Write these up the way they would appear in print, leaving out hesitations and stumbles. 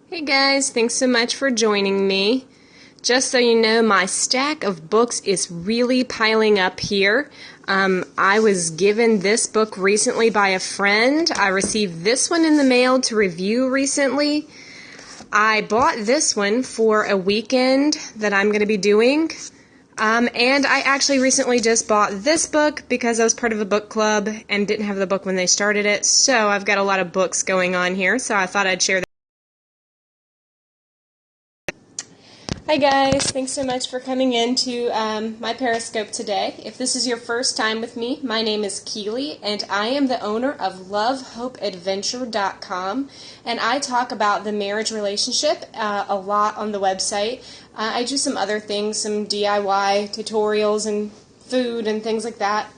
Hey guys, thanks so much for joining me. Just so you know, my stack of books is really piling up here. I was given this book recently by a friend. I received this one in the mail to review recently. I bought this one for a weekend that I'm going to be doing. And I actually recently just bought this book because I was part of a book club and didn't have the book when they started it. So I've got a lot of books going on here, so I thought I'd share that. Hi guys, thanks so much for coming into my Periscope today. If this is your first time with me, my name is Keely and I am the owner of lovehopeadventure.com, and I talk about the marriage relationship a lot on the website. I do some other things, some DIY tutorials and food and things like that.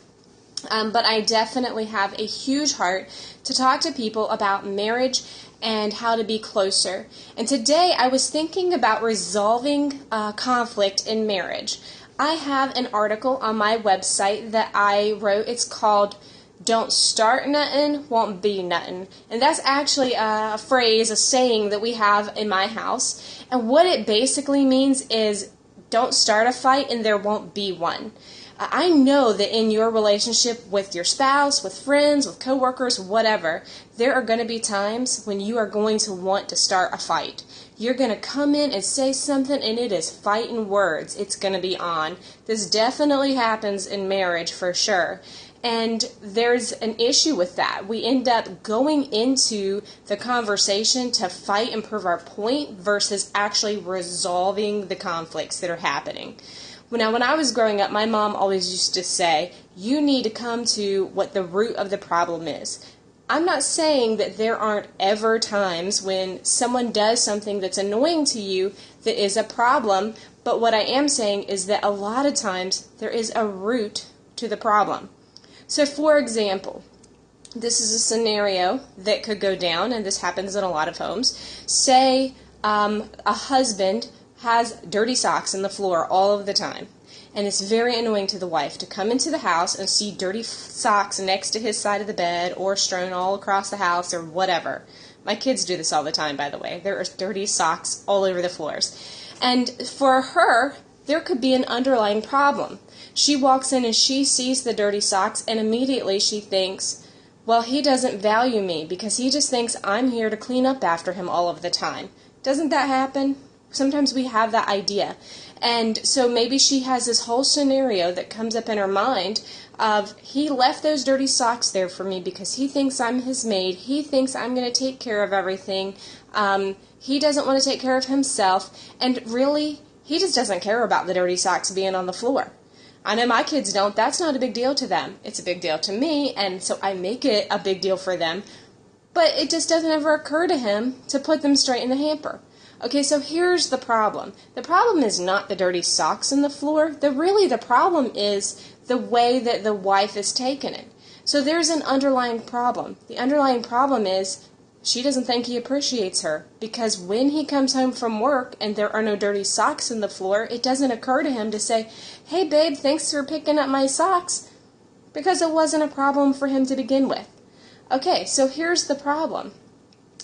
But I definitely have a huge heart to talk to people about marriage and how to be closer. And today I was thinking about resolving conflict in marriage. I have an article on my website that I wrote. It's called "Don't Start Nuttin', Won't Be Nuttin'." And that's actually a phrase, a saying that we have in my house. And what it basically means is don't start a fight and there won't be one. I know that in your relationship with your spouse, with friends, with coworkers, whatever, there are going to be times when you are going to want to start a fight. You're going to come in and say something and it is fighting words. It's going to be on. This definitely happens in marriage for sure. And there's an issue with that. We end up going into the conversation to fight and prove our point versus actually resolving the conflicts that are happening. Now, when I was growing up, my mom always used to say, you need to come to what the root of the problem is. I'm not saying that there aren't ever times when someone does something that's annoying to you that is a problem, but what I am saying is that a lot of times there is a root to the problem. So, for example, this is a scenario that could go down, and this happens in a lot of homes. Say a husband has dirty socks in the floor all of the time. And it's very annoying to the wife to come into the house and see dirty socks next to his side of the bed or strewn all across the house or whatever. My kids do this all the time, by the way. There are dirty socks all over the floors. And for her, there could be an underlying problem. She walks in and she sees the dirty socks and immediately she thinks, well, he doesn't value me because he just thinks I'm here to clean up after him all of the time. Doesn't that happen? Sometimes we have that idea. And so maybe she has this whole scenario that comes up in her mind of, he left those dirty socks there for me because he thinks I'm his maid. He thinks I'm going to take care of everything. He doesn't want to take care of himself. And really, he just doesn't care about the dirty socks being on the floor. I know my kids don't. That's not a big deal to them. It's a big deal to me, and so I make it a big deal for them. But it just doesn't ever occur to him to put them straight in the hamper. Okay, so here's the problem. The problem is not the dirty socks on the floor. The problem is the way that the wife is taking it. So there's an underlying problem. The underlying problem is she doesn't think he appreciates her because when he comes home from work and there are no dirty socks on the floor, it doesn't occur to him to say, hey babe, thanks for picking up my socks, because it wasn't a problem for him to begin with. Okay, so here's the problem.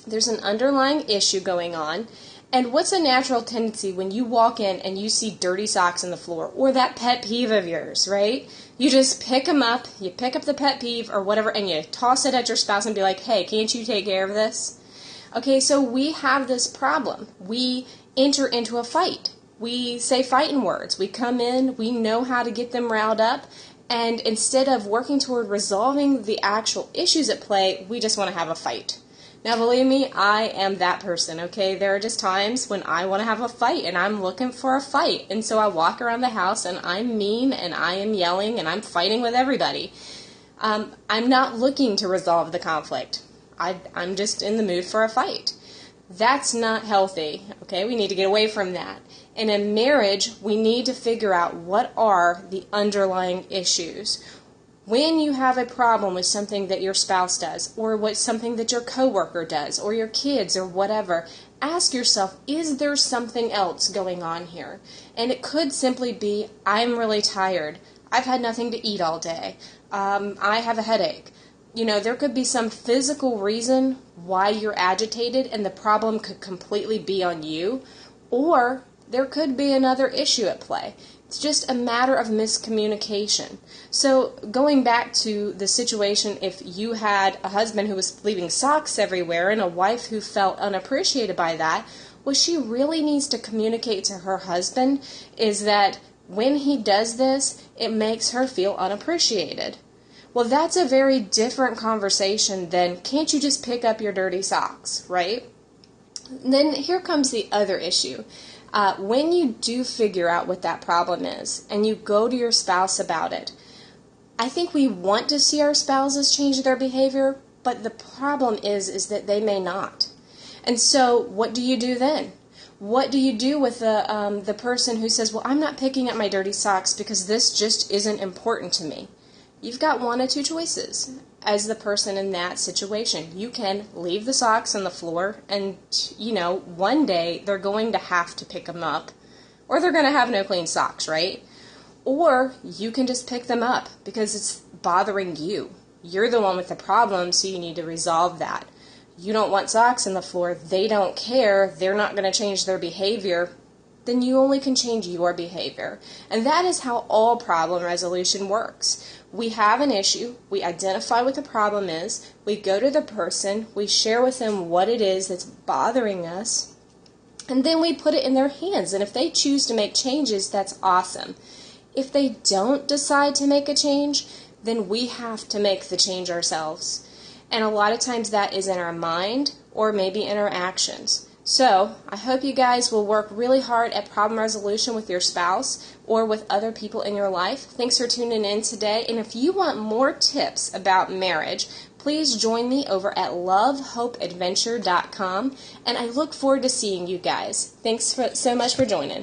There's an underlying issue going on. And what's a natural tendency when you walk in and you see dirty socks on the floor, or that pet peeve of yours, right? You just pick them up, you pick up the pet peeve or whatever, and you toss it at your spouse and be like, hey, can't you take care of this? Okay, so we have this problem. We enter into a fight. We say fighting words. We come in, we know how to get them riled up, and instead of working toward resolving the actual issues at play, we just want to have a fight. Now, believe me, I am that person, okay? There are just times when I want to have a fight, and I'm looking for a fight. And so I walk around the house, and I'm mean, and I am yelling, and I'm fighting with everybody. I'm not looking to resolve the conflict. I'm just in the mood for a fight. That's not healthy, okay? We need to get away from that. And in marriage, we need to figure out what are the underlying issues. When you have a problem with something that your spouse does, or with something that your coworker does, or your kids, or whatever, ask yourself, is there something else going on here? And it could simply be, I'm really tired. I've had nothing to eat all day. I have a headache. There could be some physical reason why you're agitated and the problem could completely be on you, or there could be another issue at play. It's just a matter of miscommunication. So going back to the situation, if you had a husband who was leaving socks everywhere and a wife who felt unappreciated by that, what she really needs to communicate to her husband is that when he does this, it makes her feel unappreciated. Well, that's a very different conversation than, can't you just pick up your dirty socks, right? Then here comes the other issue. When you do figure out what that problem is and you go to your spouse about it, I think we want to see our spouses change their behavior, but the problem is that they may not. And so what do you do then? What do you do with the person who says, well, I'm not picking up my dirty socks because this just isn't important to me? You've got one of two choices as the person in that situation. You can leave the socks on the floor and, one day they're going to have to pick them up, or they're going to have no clean socks, right? Or you can just pick them up because it's bothering you. You're the one with the problem, so you need to resolve that. You don't want socks on the floor. They don't care. They're not going to change their behavior. Then you only can change your behavior. And that is how all problem resolution works. We have an issue, we identify what the problem is, we go to the person, we share with them what it is that's bothering us, and then we put it in their hands. And if they choose to make changes, that's awesome. If they don't decide to make a change, then we have to make the change ourselves. And a lot of times that is in our mind or maybe in our actions. So, I hope you guys will work really hard at problem resolution with your spouse or with other people in your life. Thanks for tuning in today. And if you want more tips about marriage, please join me over at lovehopeadventure.com. And I look forward to seeing you guys. Thanks so much for joining.